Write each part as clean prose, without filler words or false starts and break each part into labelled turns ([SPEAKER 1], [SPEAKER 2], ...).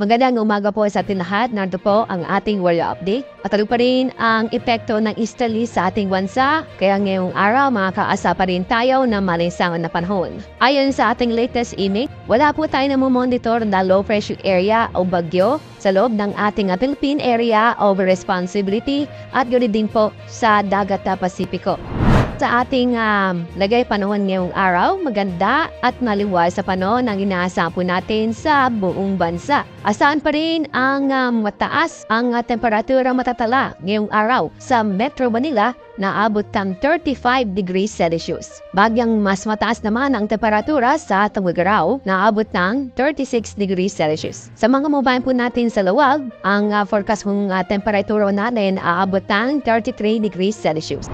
[SPEAKER 1] Magandang umaga po sa ating lahat. Narito po ang ating weather update. At ano pa rin ang epekto ng easterly sa ating bansa. Kaya ngayong araw makakaasa pa rin tayo ng malinsangan na panahon. Ayon sa ating latest image, wala po tayo na monitor na low pressure area o bagyo sa loob ng ating Philippine Area of Responsibility at ganoon din po sa Dagat Pasipiko. Sa ating lagay panahon ngayong araw, maganda at maliwas sa panahon ang inaasahan po natin sa buong bansa. Asahan pa rin ang mataas ang temperatura matatala ngayong araw sa Metro Manila na abot ng 35 degrees Celsius. Bagyang mas mataas naman ang temperatura sa Tugigaraw na abot ng 36 degrees Celsius. Sa mga mobile po natin sa Lawag, ang forecast kong temperatura natin aabot ng 33 degrees Celsius.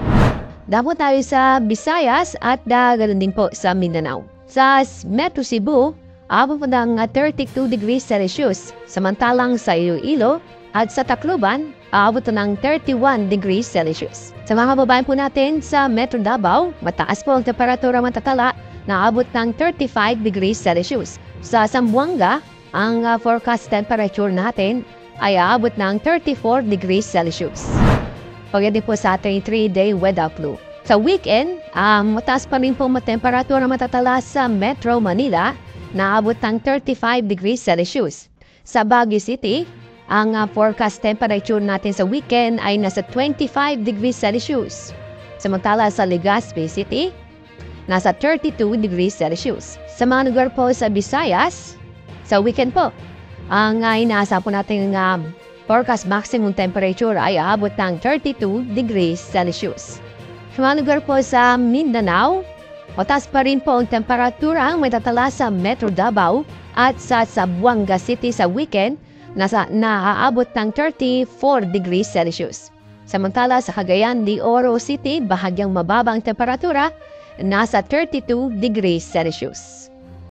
[SPEAKER 1] Dapo tayo sa Visayas at ganoon din po sa Mindanao. Sa Metro Cebu, abot po ng 32 degrees Celsius. Samantalang sa Iloilo at sa Tacloban, abot ng 31 degrees Celsius. Sa mga babae po natin sa Metro Davao, mataas po ang temperatura matatala na abot ng 35 degrees Celsius. Sa Zamboanga, ang forecast temperature natin ay abot ng 34 degrees Celsius. Pagdating po sa ating 3-day weather clue. Sa weekend, mataas pa rin po temperatura matatala sa Metro Manila na abot ng 35 degrees Celsius. Sa Baguio City, ang forecast temperature natin sa weekend ay nasa 25 degrees Celsius. Samantala sa Legazpi City, nasa 32 degrees Celsius. Sa mga lugar po sa Visayas, sa weekend po, ang inaasa po natin forecast maximum temperature ay aabot ng 32 degrees Celsius. Sa mga lugar po sa Mindanao, mataas pa rin po ang temperatura ang may tatala sa Metro Davao at sa Zamboanga City sa weekend naaabot ng 34 degrees Celsius. Samantala sa Cagayan de Oro City, bahagyang mababa ang temperatura, nasa 32 degrees Celsius.